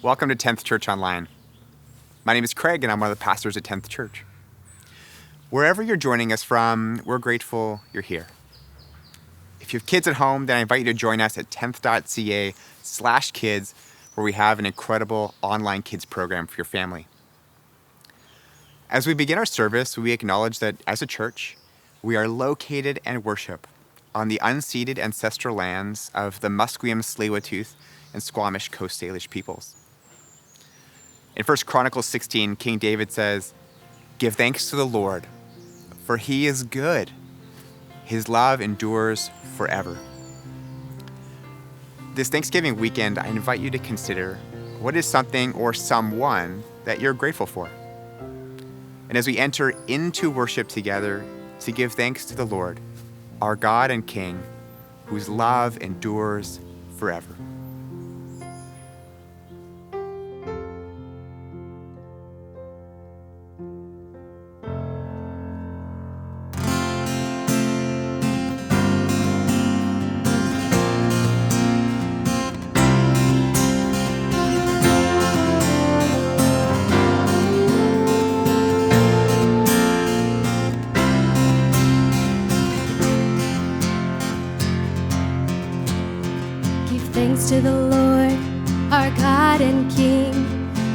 Welcome to 10th Church Online. My name is Craig, and I'm one of the pastors at 10th Church. Wherever you're joining us from, we're grateful you're here. If you have kids at home, then I invite you to join us at 10th.ca/kids, where we have an incredible online kids program for your family. As we begin our service, we acknowledge that as a church, we are located and worship on the unceded ancestral lands of the Musqueam, Tsleil-Waututh, and Squamish Coast Salish peoples. In 1 Chronicles 16, King David says, "Give thanks to the Lord, for he is good. His love endures forever." This Thanksgiving weekend, I invite you to consider what is something or someone that you're grateful for. And as we enter into worship together, to give thanks to the Lord, our God and King, whose love endures forever. Thanks to the Lord, our God and King.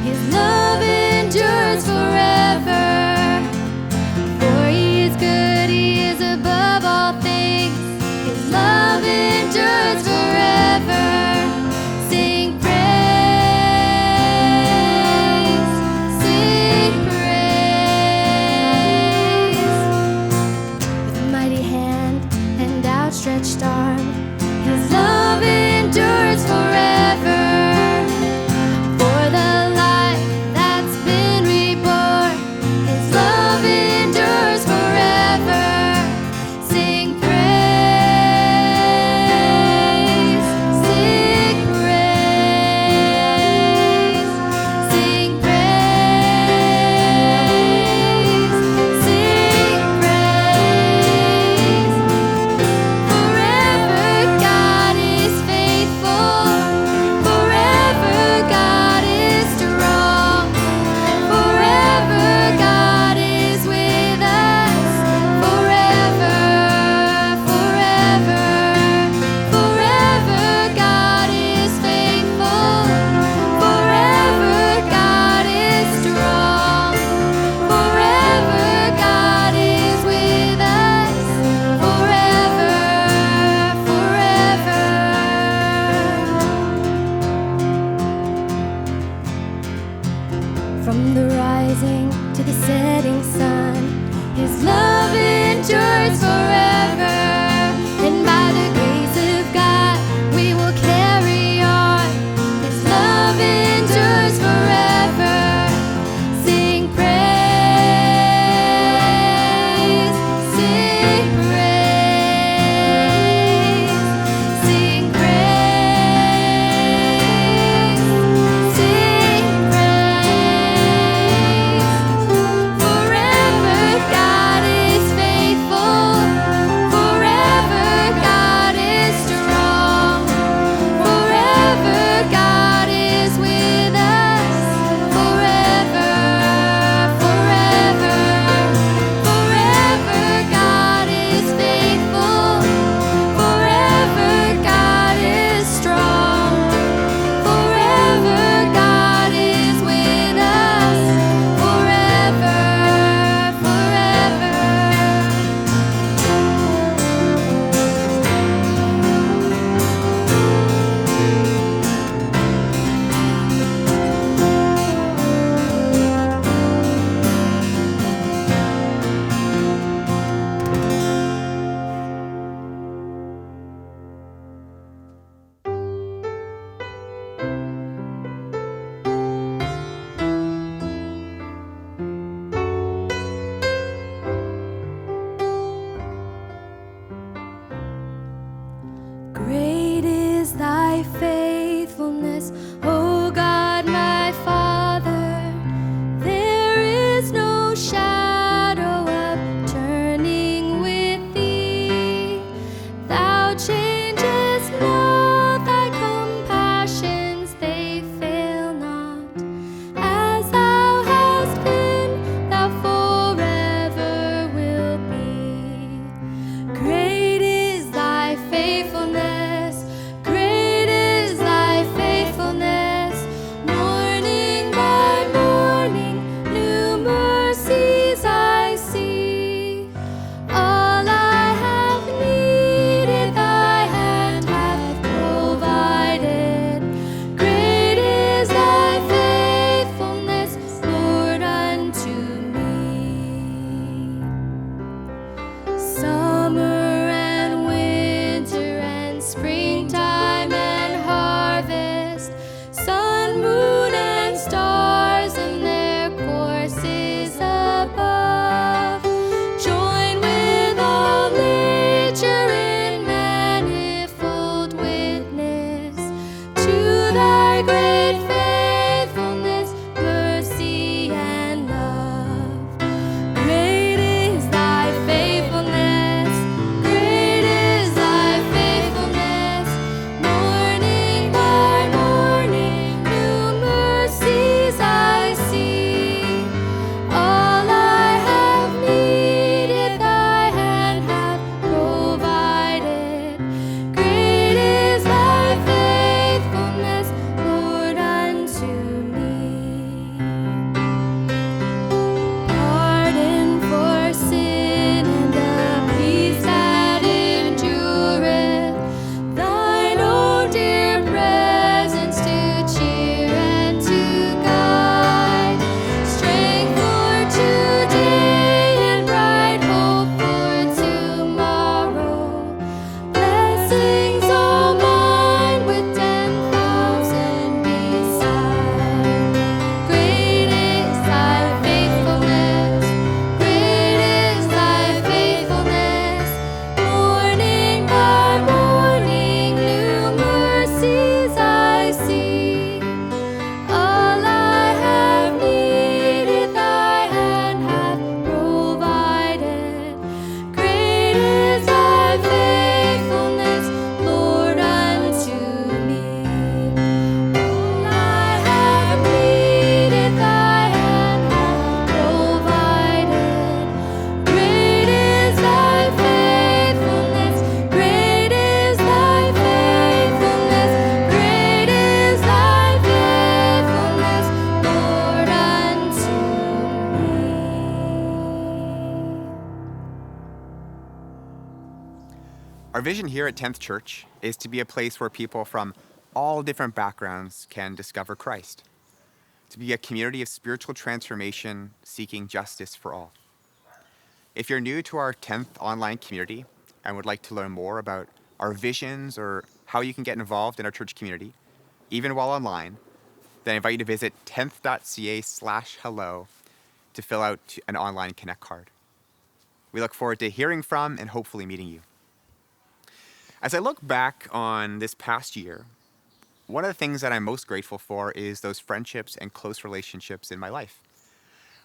His love endures forever. For he is good, he is above all things. His love endures forever. Sing praise, sing praise. With mighty hand and outstretched arm, his love endures forever. For the life that's been reborn, his love endures forever. Sing praise, sing praise, sing praise, sing praise. Forever God is faithful. Our vision here at 10th Church is to be a place where people from all different backgrounds can discover Christ, to be a community of spiritual transformation seeking justice for all. If you're new to our 10th online community and would like to learn more about our visions or how you can get involved in our church community, even while online, then I invite you to visit 10th.ca/hello to fill out an online Connect card. We look forward to hearing from and hopefully meeting you. As I look back on this past year, one of the things that I'm most grateful for is those friendships and close relationships in my life,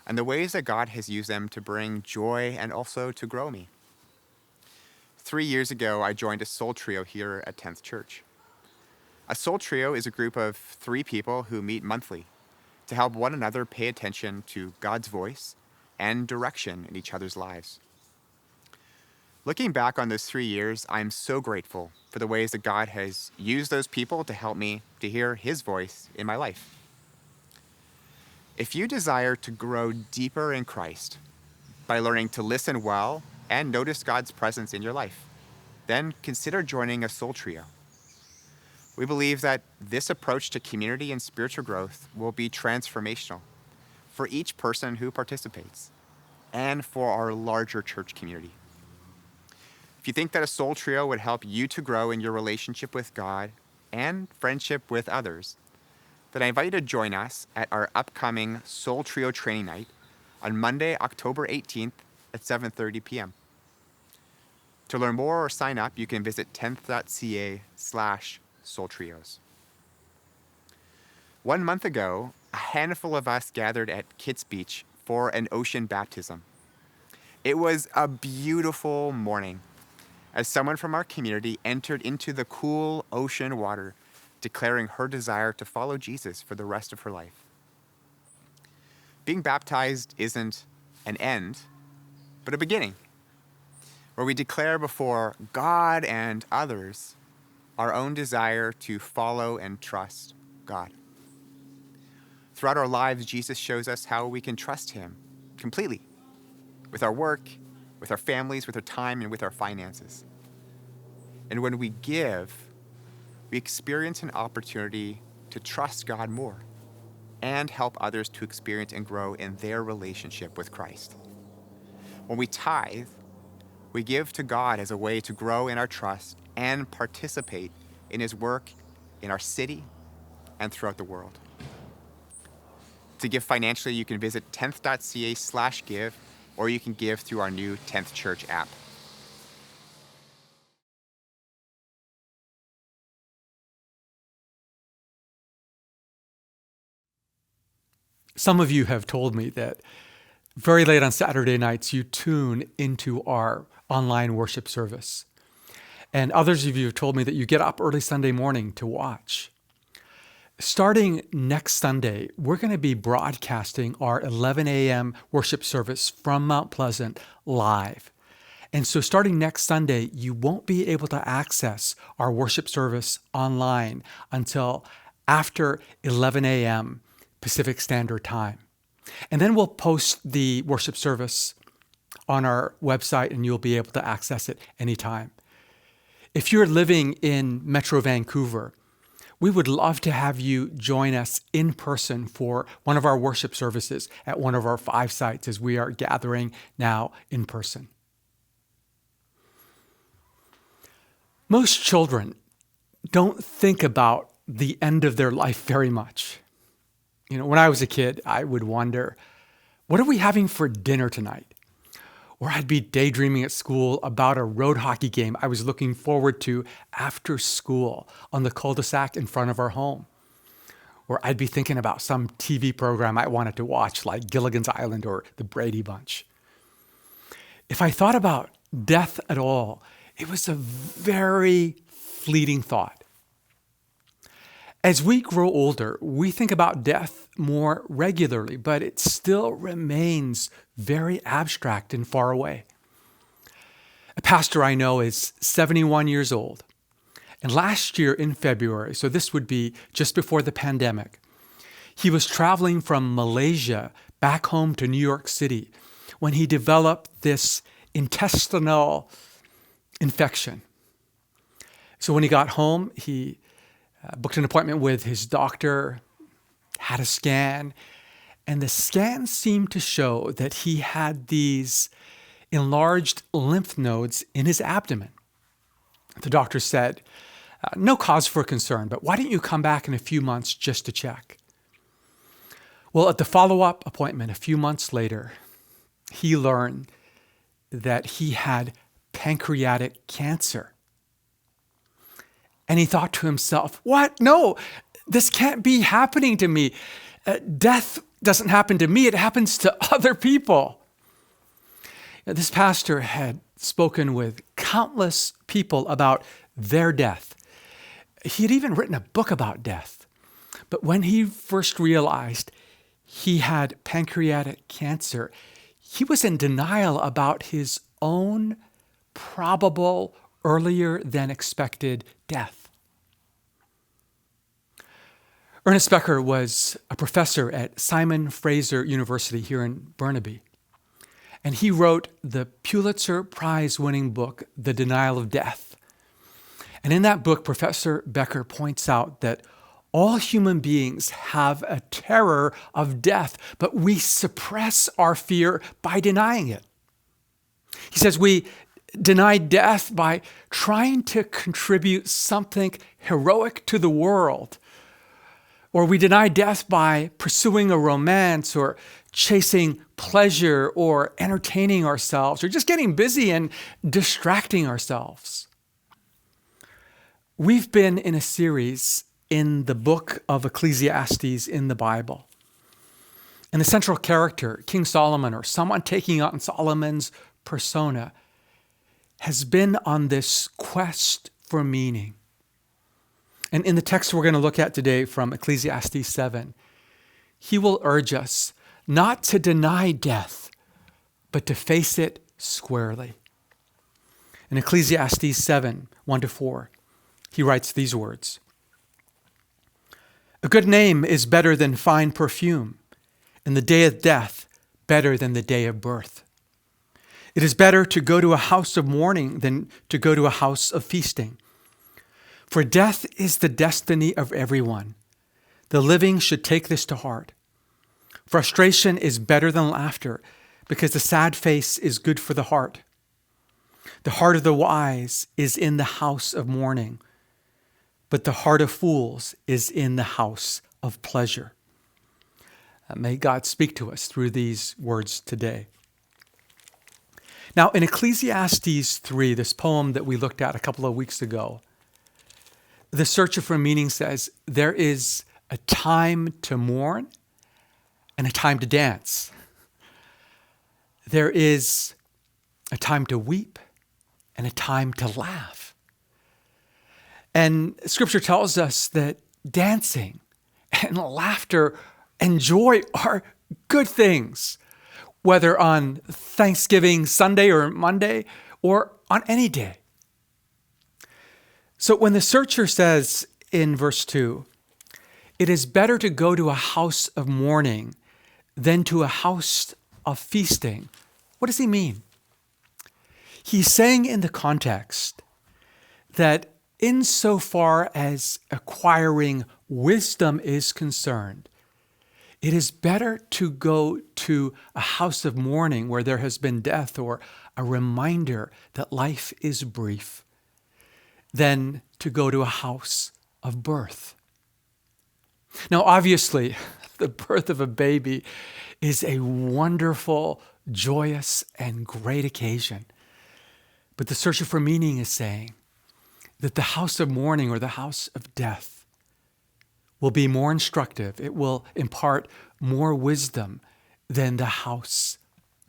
and the ways that God has used them to bring joy and also to grow me. 3 years ago, I joined a soul trio here at 10th Church. A soul trio is a group of 3 people who meet monthly to help one another pay attention to God's voice and direction in each other's lives. Looking back on those 3 years, I'm so grateful for the ways that God has used those people to help me to hear His voice in my life. If you desire to grow deeper in Christ by learning to listen well and notice God's presence in your life, then consider joining a soul trio. We believe that this approach to community and spiritual growth will be transformational for each person who participates and for our larger church community. If you think that a soul trio would help you to grow in your relationship with God and friendship with others, then I invite you to join us at our upcoming Soul Trio Training Night on Monday, October 18th at 7:30 p.m. To learn more or sign up, you can visit 10th.ca/soultrios. 1 month ago, a handful of us gathered at Kitts Beach for an ocean baptism. It was a beautiful morning as someone from our community entered into the cool ocean water, declaring her desire to follow Jesus for the rest of her life. Being baptized isn't an end, but a beginning, where we declare before God and others our own desire to follow and trust God. Throughout our lives, Jesus shows us how we can trust Him completely, with our work, with our families, with our time, and with our finances. And when we give, we experience an opportunity to trust God more and help others to experience and grow in their relationship with Christ. When we tithe, we give to God as a way to grow in our trust and participate in His work in our city and throughout the world. To give financially, you can visit 10th.ca/give, or you can give through our new 10th Church app. Some of you have told me that very late on Saturday nights, you tune into our online worship service. And others of you have told me that you get up early Sunday morning to watch. Starting next Sunday, we're going to be broadcasting our 11 a.m. worship service from Mount Pleasant live. And so starting next Sunday, you won't be able to access our worship service online until after 11 a.m. Pacific Standard Time. And then we'll post the worship service on our website and you'll be able to access it anytime. If you're living in Metro Vancouver, we would love to have you join us in person for one of our worship services at one of our 5 sites as we are gathering now in person. Most children don't think about the end of their life very much. When I was a kid, I would wonder, what are we having for dinner tonight? Or I'd be daydreaming at school about a road hockey game I was looking forward to after school on the cul-de-sac in front of our home. Or I'd be thinking about some TV program I wanted to watch, like Gilligan's Island or The Brady Bunch. If I thought about death at all, it was a very fleeting thought. As we grow older, we think about death more regularly, but it still remains very abstract and far away. A pastor I know is 71 years old. And last year in February, so this would be just before the pandemic, he was traveling from Malaysia back home to New York City when he developed this intestinal infection. So when he got home, he booked an appointment with his doctor, had a scan, and the scan seemed to show that he had these enlarged lymph nodes in his abdomen. The doctor said, no cause for concern, but why don't you come back in a few months just to check? Well, at the follow-up appointment a few months later, he learned that he had pancreatic cancer. And he thought to himself, what? No, this can't be happening to me. Death doesn't happen to me, it happens to other people. This pastor had spoken with countless people about their death. He had even written a book about death. But when he first realized he had pancreatic cancer, he was in denial about his own probable earlier than expected death. Ernest Becker was a professor at Simon Fraser University here in Burnaby. And he wrote the Pulitzer Prize-winning book, The Denial of Death. And in that book, Professor Becker points out that all human beings have a terror of death, but we suppress our fear by denying it. He says we deny death by trying to contribute something heroic to the world. Or we deny death by pursuing a romance or chasing pleasure or entertaining ourselves or just getting busy and distracting ourselves. We've been in a series in the book of Ecclesiastes in the Bible. And the central character, King Solomon, or someone taking on Solomon's persona, has been on this quest for meaning. And in the text we're going to look at today from Ecclesiastes 7, he will urge us not to deny death, but to face it squarely. In Ecclesiastes 7, 1-4, he writes these words: "A good name is better than fine perfume, and the day of death better than the day of birth. It is better to go to a house of mourning than to go to a house of feasting. For death is the destiny of everyone. The living should take this to heart. Frustration is better than laughter, because the sad face is good for the heart. The heart of the wise is in the house of mourning, but the heart of fools is in the house of pleasure." May God speak to us through these words today. Now, in Ecclesiastes 3, this poem that we looked at a couple of weeks ago, the searcher for meaning says there is a time to mourn and a time to dance. There is a time to weep and a time to laugh. And Scripture tells us that dancing and laughter and joy are good things, whether on Thanksgiving Sunday or Monday or on any day. So when the searcher says in verse 2, it is better to go to a house of mourning than to a house of feasting, what does he mean? He's saying in the context that insofar as acquiring wisdom is concerned, it is better to go to a house of mourning where there has been death or a reminder that life is brief than to go to a house of birth. Now, obviously, the birth of a baby is a wonderful, joyous, and great occasion. But the searcher for meaning is saying that the house of mourning or the house of death will be more instructive. It will impart more wisdom than the house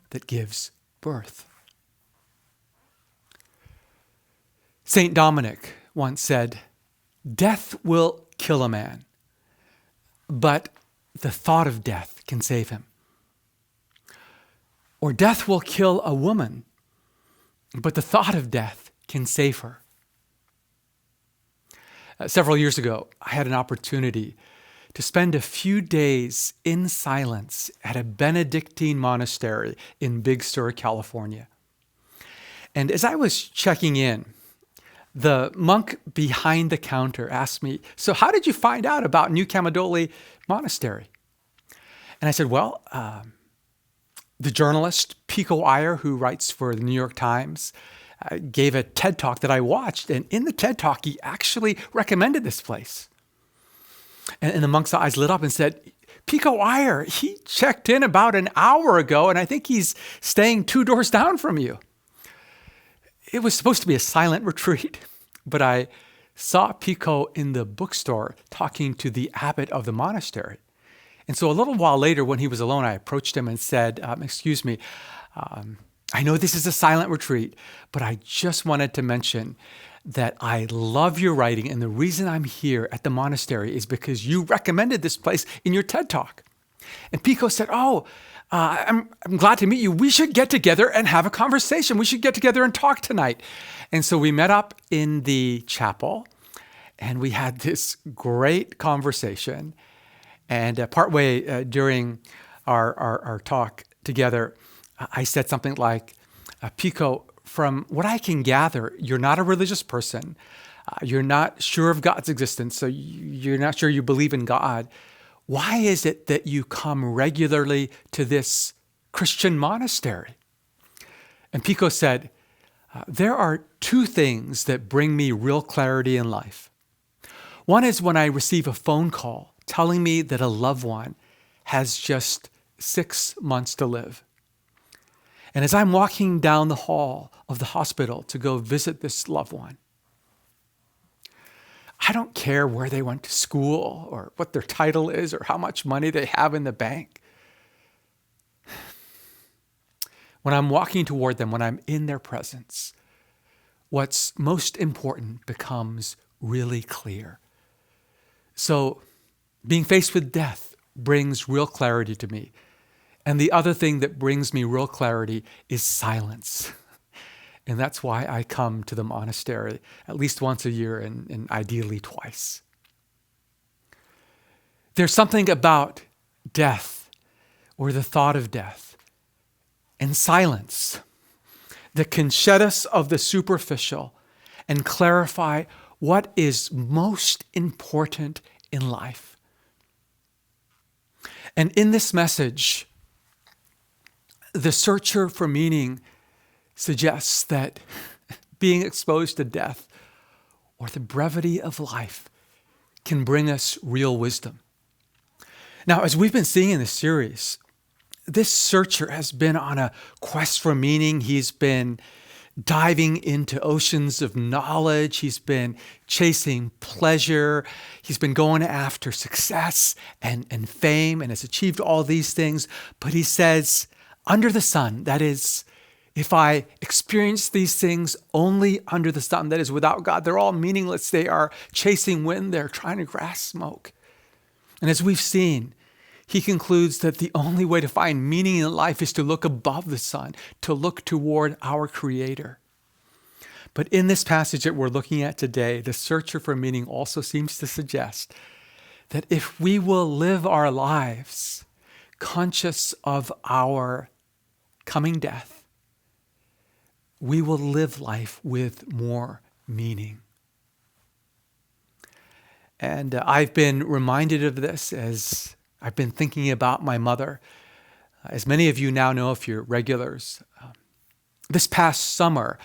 that gives birth. St. Dominic once said, "Death will kill a man, but the thought of death can save him." Or death will kill a woman, but the thought of death can save her. Several years ago, I had an opportunity to spend a few days in silence at a Benedictine monastery in Big Sur, California. And as I was checking in, the monk behind the counter asked me, "So how did you find out about New Camaldoli Monastery?" And I said, well, the journalist Pico Iyer, who writes for the New York Times, gave a TED Talk that I watched. And in the TED Talk, he actually recommended this place. And the monk's eyes lit up and said, "Pico Iyer, he checked in about an hour ago, and I think he's staying 2 doors down from you." It was supposed to be a silent retreat, but I saw Pico in the bookstore talking to the abbot of the monastery. And so a little while later, when he was alone, I approached him and said, "Excuse me, I know this is a silent retreat, but I just wanted to mention that I love your writing, and the reason I'm here at the monastery is because you recommended this place in your TED Talk." And Pico said, "Oh, I'm glad to meet you. We should get together and have a conversation. We should get together and talk tonight." And so we met up in the chapel, and we had this great conversation. And partway during our talk together, I said something like, "Pico, from what I can gather, you're not a religious person. You're not sure of God's existence, so you're not sure you believe in God. Why is it that you come regularly to this Christian monastery?" And Pico said, "There are 2 things that bring me real clarity in life. One is when I receive a phone call telling me that a loved one has just 6 months to live. And as I'm walking down the hall of the hospital to go visit this loved one, I don't care where they went to school or what their title is or how much money they have in the bank. When I'm walking toward them, when I'm in their presence, what's most important becomes really clear. So being faced with death brings real clarity to me. And the other thing that brings me real clarity is silence. And that's why I come to the monastery at least once a year and ideally twice." There's something about death or the thought of death and silence that can shed us of the superficial and clarify what is most important in life. And in this message, the searcher for meaning suggests that being exposed to death or the brevity of life can bring us real wisdom. Now, as we've been seeing in this series, this searcher has been on a quest for meaning. He's been diving into oceans of knowledge. He's been chasing pleasure. He's been going after success and fame and has achieved all these things. But he says, under the sun, that is, if I experience these things only under the sun, that is without God, they're all meaningless. They are chasing wind. They're trying to grasp smoke. And as we've seen, he concludes that the only way to find meaning in life is to look above the sun, to look toward our Creator. But in this passage that we're looking at today, the searcher for meaning also seems to suggest that if we will live our lives conscious of our coming death, we will live life with more meaning. And I've been reminded of this as I've been thinking about my mother. As many of you now know if you're regulars, this past summer,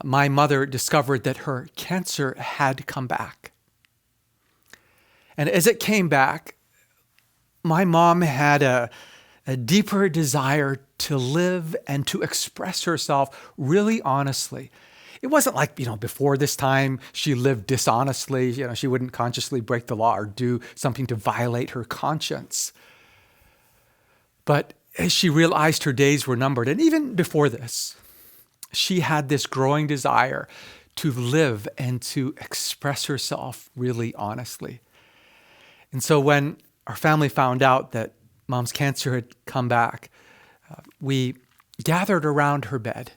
my mother discovered that her cancer had come back. And as it came back, my mom had a deeper desire to live and to express herself really honestly. It wasn't like, before this time she lived dishonestly. She wouldn't consciously break the law or do something to violate her conscience. But as she realized her days were numbered, and even before this, she had this growing desire to live and to express herself really honestly. And so when our family found out that Mom's cancer had come back, we gathered around her bed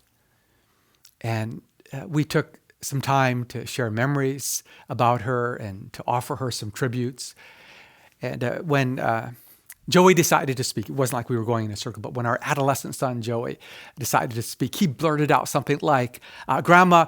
and we took some time to share memories about her and to offer her some tributes. And when Joey decided to speak, it wasn't like we were going in a circle, but when our adolescent son, Joey, decided to speak, he blurted out something like, "Grandma,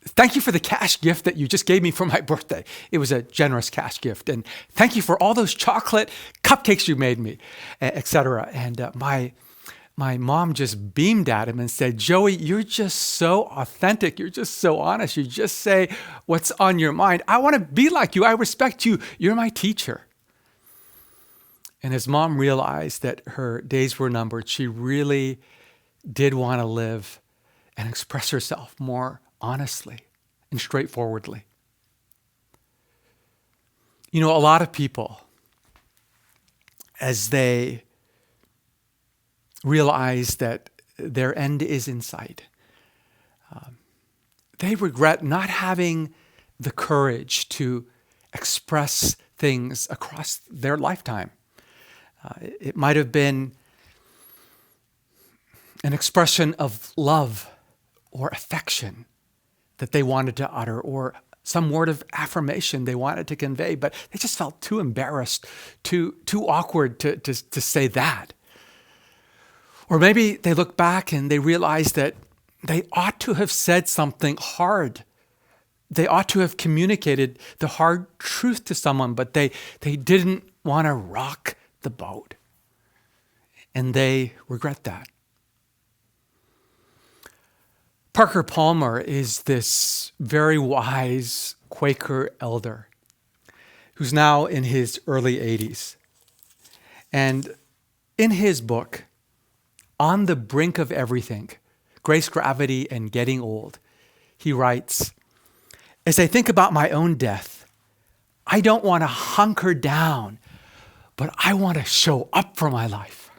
thank you for the cash gift that you just gave me for my birthday. It was a generous cash gift. And thank you for all those chocolate cupcakes you made me, etc. And my mom just beamed at him and said, Joey, you're just so authentic. You're just so honest. You just say what's on your mind. I want to be like you. I respect you. You're my teacher. And his mom realized that her days were numbered. She really did want to live and express herself more honestly and straightforwardly. You know, a lot of people, as they realize that their end is in sight, they regret not having the courage to express things across their lifetime. It might have been an expression of love or affection that they wanted to utter, or some word of affirmation they wanted to convey, but they just felt too embarrassed, too awkward to say that. Or maybe they look back and they realize that they ought to have said something hard. They ought to have communicated the hard truth to someone, but they didn't want to rock the boat. And they regret that. Parker Palmer is this very wise Quaker elder who's now in his early 80s. And in his book, On the Brink of Everything, Grace, Gravity, and Getting Old, he writes, as I think about my own death, I don't want to hunker down, but I want to show up for my life.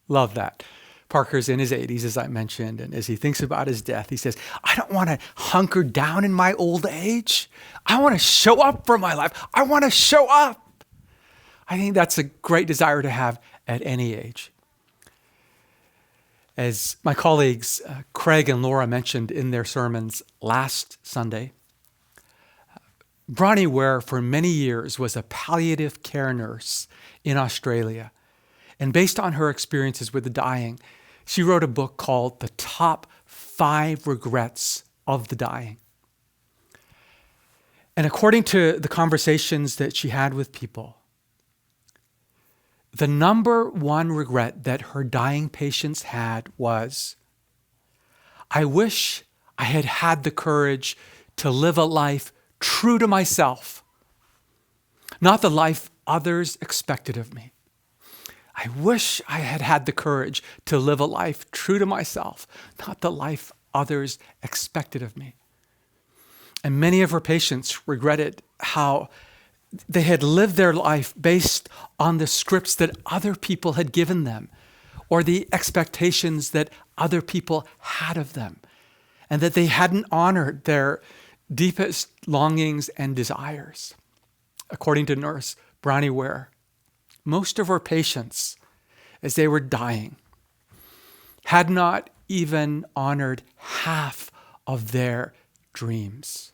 Love that. Parker's in his 80s, as I mentioned, and as he thinks about his death, he says, I don't want to hunker down in my old age. I want to show up for my life. I want to show up. I think that's a great desire to have at any age. As my colleagues Craig and Laura mentioned in their sermons last Sunday, Bronnie Ware for many years was a palliative care nurse in Australia. And based on her experiences with the dying, she wrote a book called The Top 5 Regrets of the Dying. And according to the conversations that she had with people, the number one regret that her dying patients had was, I wish I had had the courage to live a life true to myself, not the life others expected of me. I wish I had had the courage to live a life true to myself, not the life others expected of me. And many of her patients regretted how they had lived their life based on the scripts that other people had given them, or the expectations that other people had of them, and that they hadn't honored their deepest longings and desires. According to nurse Bronnie Ware, most of her patients, as they were dying, had not even honored half of their dreams.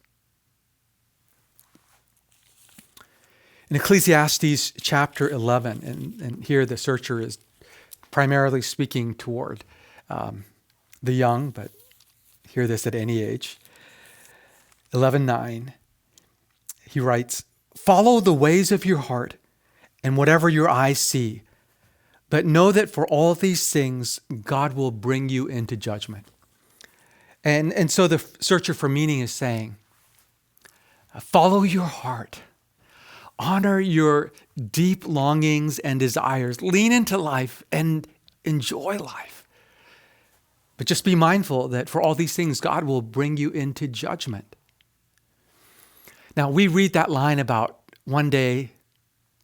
In Ecclesiastes chapter 11, and here the searcher is primarily speaking toward the young, but hear this at any age. 11:9, he writes, follow the ways of your heart and whatever your eyes see, but know that for all these things, God will bring you into judgment. And so the searcher for meaning is saying, follow your heart. Honor your deep longings and desires. Lean into life and enjoy life. But just be mindful that for all these things, God will bring you into judgment. Now, we read that line about one day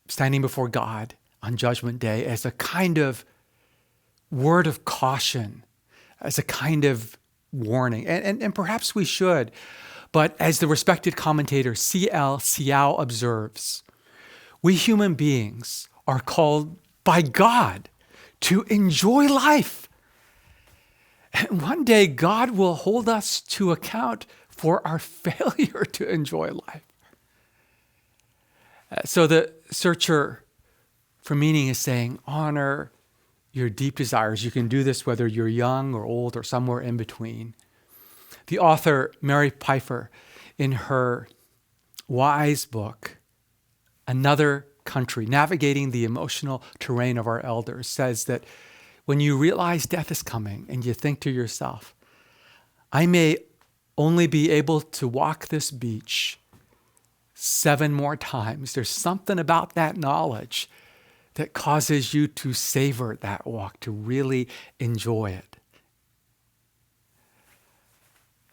standing before God on Judgment Day as a kind of word of caution, as a kind of warning. And perhaps we should. But as the respected commentator C.L. Seow observes, we human beings are called by God to enjoy life. And one day God will hold us to account for our failure to enjoy life. So the searcher for meaning is saying, honor your deep desires. You can do this whether you're young or old or somewhere in between. The author, Mary Pfeiffer, in her wise book, Another Country, Navigating the Emotional Terrain of Our Elders, says that when you realize death is coming and you think to yourself, I may only be able to walk this beach 7 more times, there's something about that knowledge that causes you to savor that walk, to really enjoy it.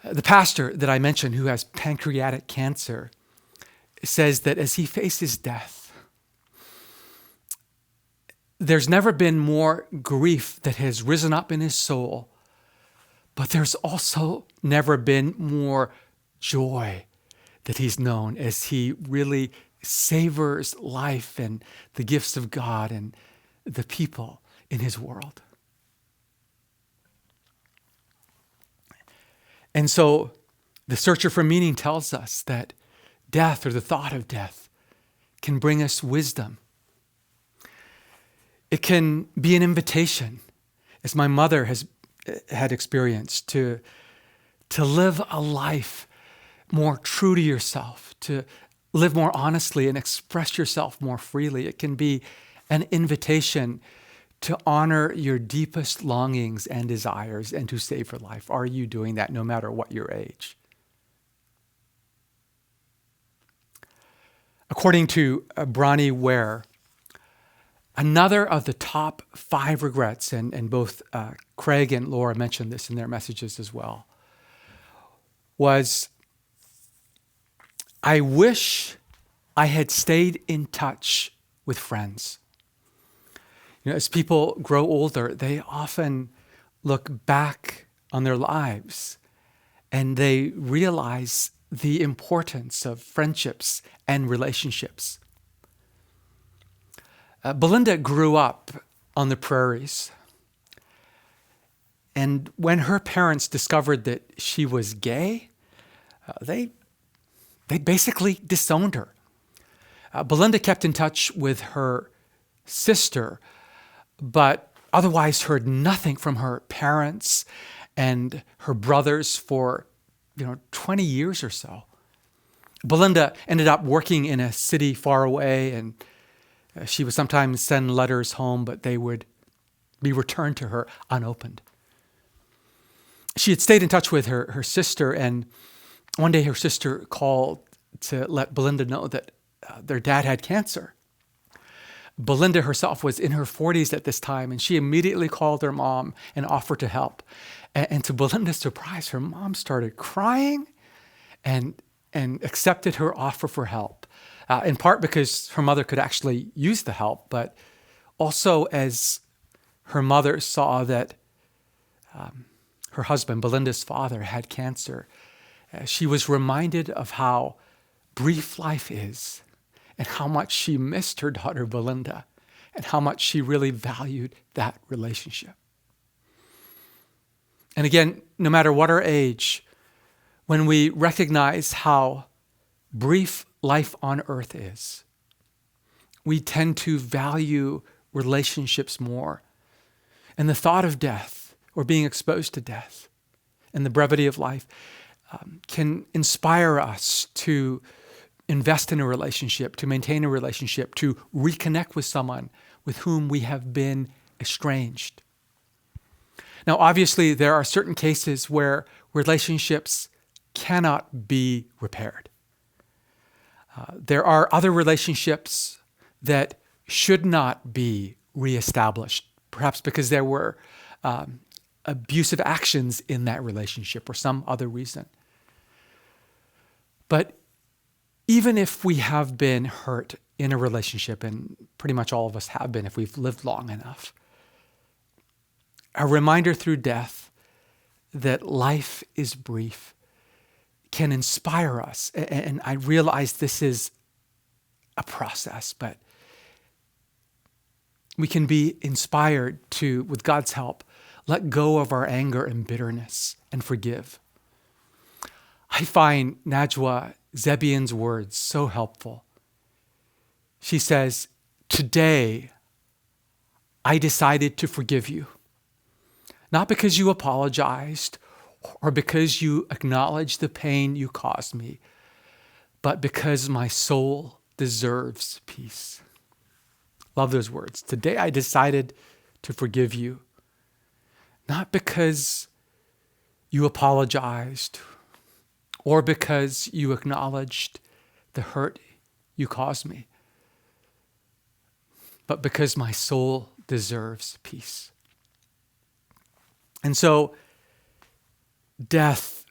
The pastor that I mentioned who has pancreatic cancer says that as he faces death, there's never been more grief that has risen up in his soul, but there's also never been more joy that he's known as he really savors life and the gifts of God and the people in his world. And so the searcher for meaning tells us that death, or the thought of death, can bring us wisdom. It can be an invitation, as my mother had experienced, to live a life more true to yourself, to live more honestly and express yourself more freely. It can be an invitation to honor your deepest longings and desires and to savor life. Are you doing that no matter what your age? According to Bronnie Ware, another of the top 5 regrets, and both Craig and Laura mentioned this in their messages as well, was, I wish I had stayed in touch with friends. You know, as people grow older, they often look back on their lives and they realize the importance of friendships and relationships. Belinda grew up on the prairies. And when her parents discovered that she was gay, they basically disowned her. Belinda kept in touch with her sister, but otherwise heard nothing from her parents and her brothers for 20 years or so. Belinda ended up working in a city far away, and she would sometimes send letters home, but they would be returned to her unopened. She had stayed in touch with her sister, and one day her sister called to let Belinda know that their dad had cancer. Belinda herself was in her 40s at this time, and she immediately called her mom and offered to help. And to Belinda's surprise, her mom started crying and accepted her offer for help, in part because her mother could actually use the help, but also as her mother saw that her husband, Belinda's father, had cancer. She was reminded of how brief life is and how much she missed her daughter, Belinda, and how much she really valued that relationship. And again, no matter what our age, when we recognize how brief life on earth is, we tend to value relationships more. And the thought of death, or being exposed to death, and the brevity of life can inspire us to invest in a relationship, to maintain a relationship, to reconnect with someone with whom we have been estranged. Now, obviously, there are certain cases where relationships cannot be repaired. There are other relationships that should not be reestablished, perhaps because there were abusive actions in that relationship or some other reason. But even if we have been hurt in a relationship, and pretty much all of us have been if we've lived long enough, a reminder through death that life is brief can inspire us. And I realize this is a process, but we can be inspired to, with God's help, let go of our anger and bitterness and forgive. I find Najwa Zebian's words so helpful. She says, "Today, I decided to forgive you, not because you apologized or because you acknowledge the pain you caused me, but because my soul deserves peace. Love those words. Today I decided to forgive you, not because you apologized or because you acknowledged the hurt you caused me, but because my soul deserves peace. And so death,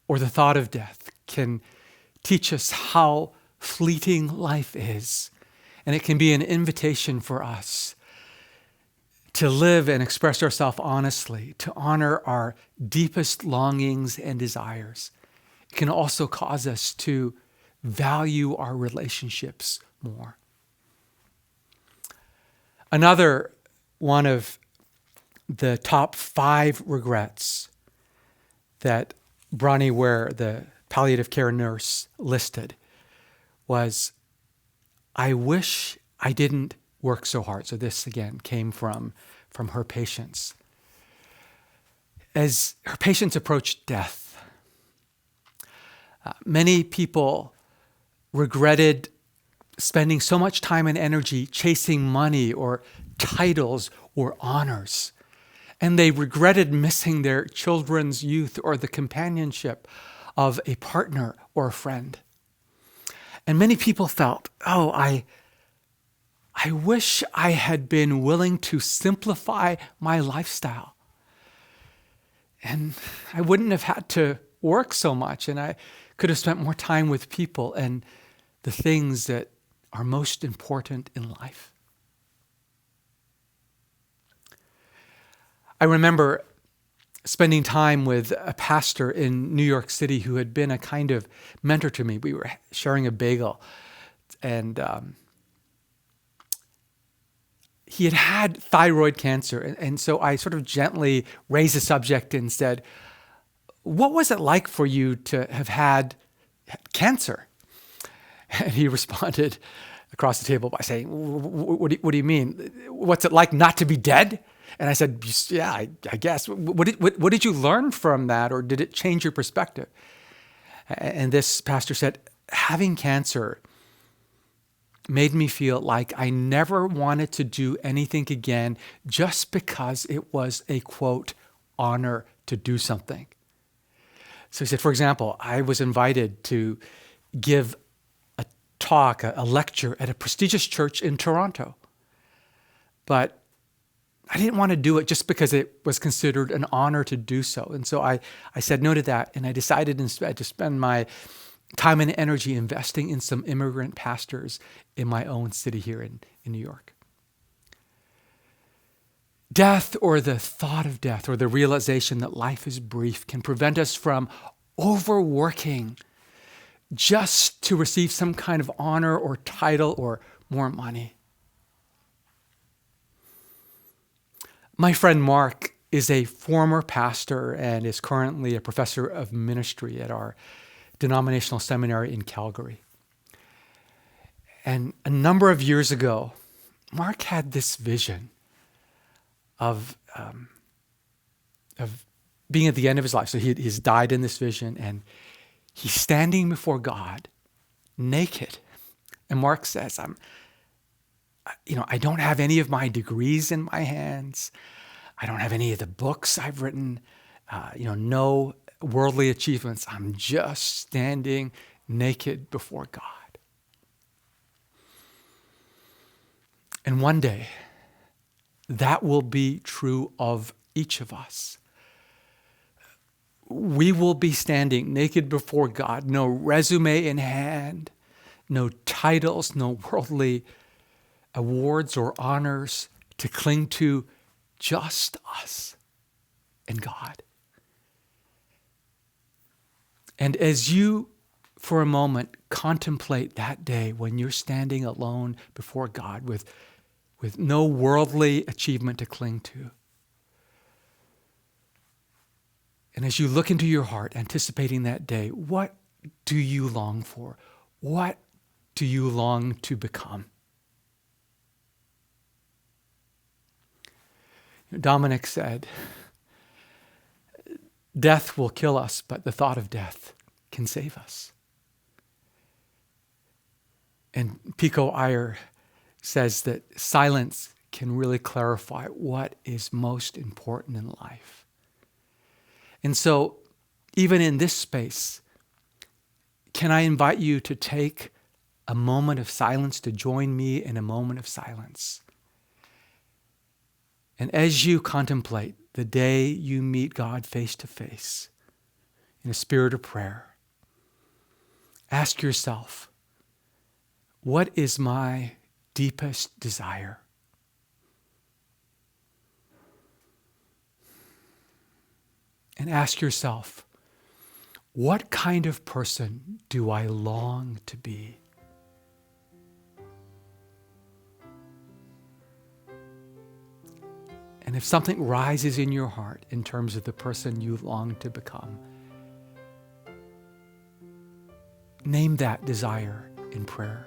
or the thought of death, can teach us how fleeting life is. And it can be an invitation for us to live and express ourselves honestly, to honor our deepest longings and desires. It can also cause us to value our relationships more. Another one of the top 5 regrets that Bronnie Ware, the palliative care nurse, listed was, I wish I didn't work so hard. So this, again, came from her patients. As her patients approached death, many people regretted spending so much time and energy chasing money or titles or honors. And they regretted missing their children's youth or the companionship of a partner or a friend. And many people felt, I wish I had been willing to simplify my lifestyle. And I wouldn't have had to work so much, and I could have spent more time with people and the things that are most important in life. I remember spending time with a pastor in New York City who had been a kind of mentor to me. We were sharing a bagel, and he had thyroid cancer. And so I sort of gently raised the subject and said, what was it like for you to have had cancer? And he responded across the table by saying, what do you mean? What's it like not to be dead? And I said, yeah, I guess. What did you learn from that, or did it change your perspective? And this pastor said, having cancer made me feel like I never wanted to do anything again just because it was a, quote, honor to do something. So he said, for example, I was invited to give a talk, a lecture at a prestigious church in Toronto. But I didn't want to do it just because it was considered an honor to do so. And so I said no to that, and I decided instead to spend my time and energy investing in some immigrant pastors in my own city here in New York. Death, or the thought of death, or the realization that life is brief, can prevent us from overworking just to receive some kind of honor or title or more money. My friend Mark is a former pastor and is currently a professor of ministry at our denominational seminary in Calgary. And a number of years ago, Mark had this vision of being at the end of his life. So he's died in this vision, and he's standing before God, naked. And Mark says, I don't have any of my degrees in my hands. I don't have any of the books I've written. No worldly achievements. I'm just standing naked before God. And one day, that will be true of each of us. We will be standing naked before God, no resume in hand, no titles, no worldly awards or honors to cling to, just us and God. And as you, for a moment, contemplate that day when you're standing alone before God with no worldly achievement to cling to, and as you look into your heart, anticipating that day, what do you long for? What do you long to become? Dominic said, Death will kill us, but the thought of death can save us. And Pico Iyer says that silence can really clarify what is most important in life. And so, even in this space, can I invite you to take a moment of silence, to join me in a moment of silence? And as you contemplate the day you meet God face to face in a spirit of prayer, ask yourself, what is my deepest desire? And ask yourself, what kind of person do I long to be? And if something rises in your heart in terms of the person you long to become, name that desire in prayer.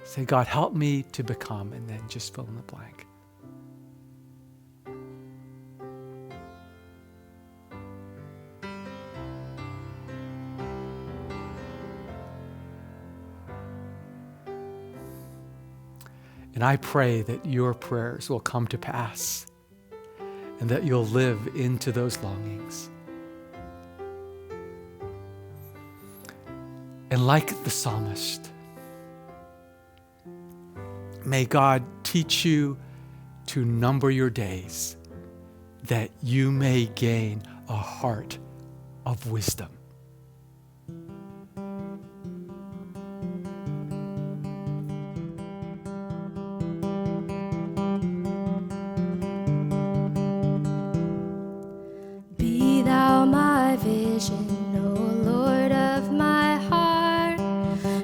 Say, God, help me to become, and then just fill in the blank. And I pray that your prayers will come to pass and that you'll live into those longings. And like the psalmist, may God teach you to number your days that you may gain a heart of wisdom. Be thou my vision, O Lord of my heart.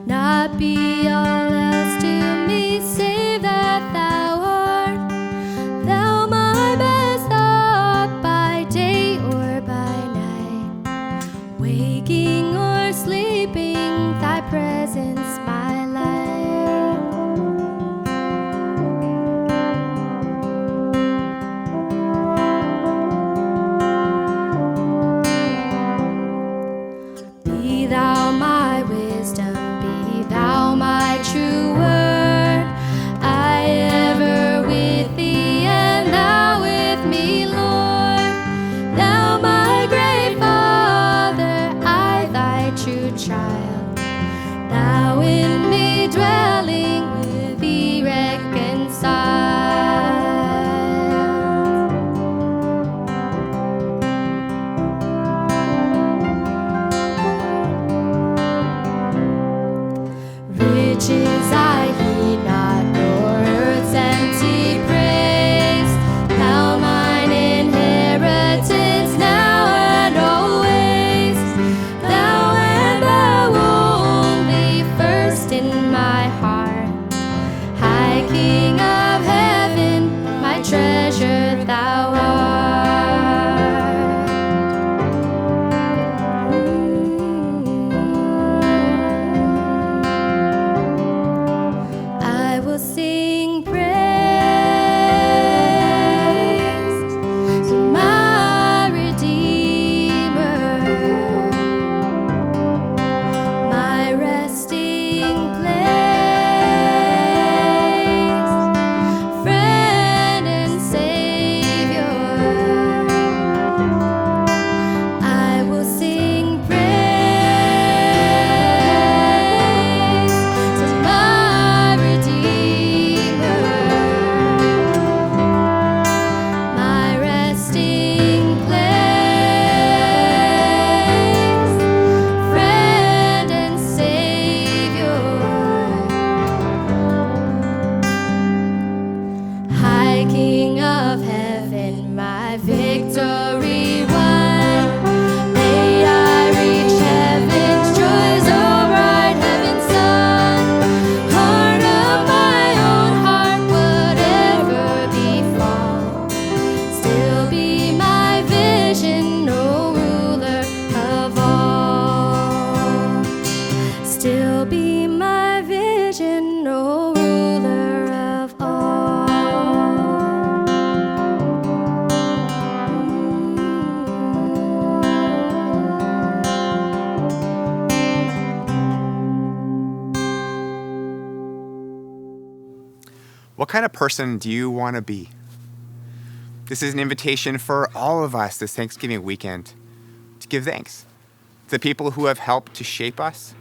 Not be all else to me, save that thou art. Thou my best thought by day or by night. Waking or sleeping, thy presence my light. Be thou my wisdom, be thou my true word. I ever with thee, and thou with me, Lord. Thou my great Father, I thy true child. Thou in me dwelling, with thee reconciled. Riches I heed not, nor earth's empty praise. Thou mine inheritance now and always. Thou and thou only, first What kind of person do you want to be? This is an invitation for all of us this Thanksgiving weekend to give thanks to the people who have helped to shape us,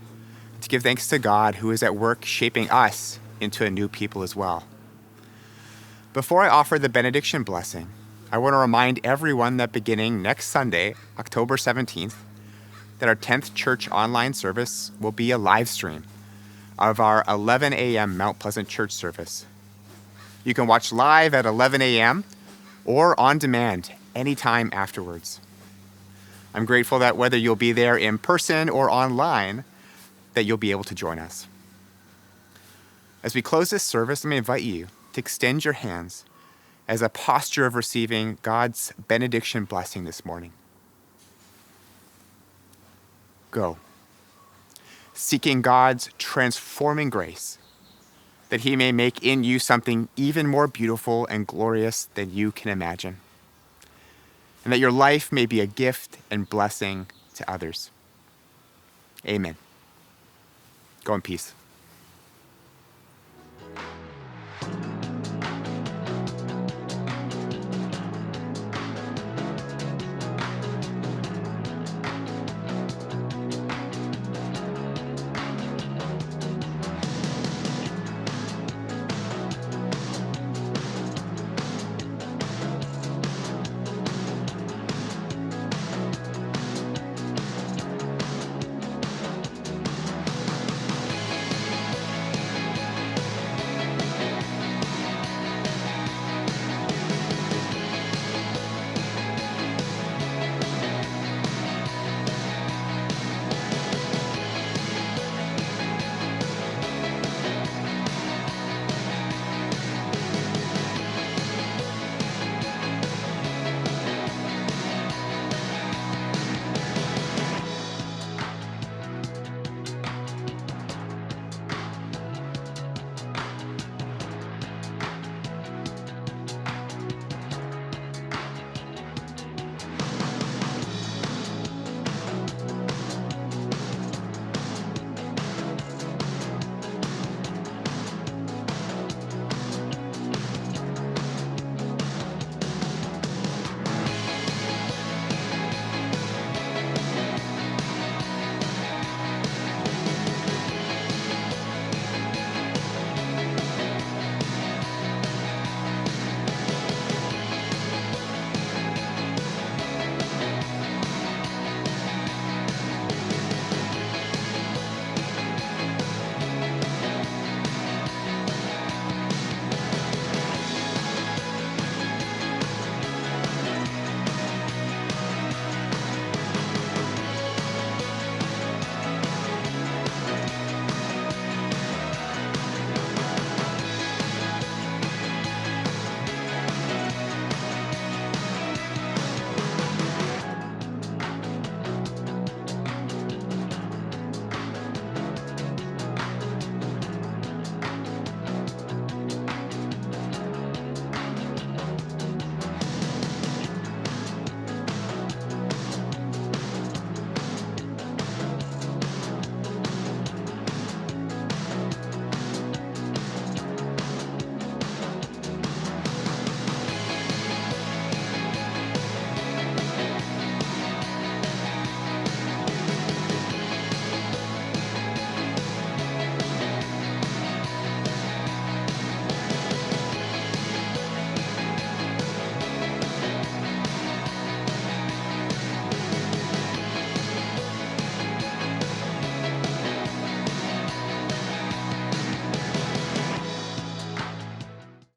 to give thanks to God who is at work shaping us into a new people as well. Before I offer the benediction blessing, I want to remind everyone that beginning next Sunday, October 17th, that our 10th church online service will be a live stream of our 11 a.m. Mount Pleasant Church service. You can watch live at 11 a.m. or on demand anytime afterwards. I'm grateful that whether you'll be there in person or online, that you'll be able to join us. As we close this service, let me invite you to extend your hands as a posture of receiving God's benediction blessing this morning. Go, seeking God's transforming grace, that he may make in you something even more beautiful and glorious than you can imagine, and that your life may be a gift and blessing to others. Amen. Go in peace.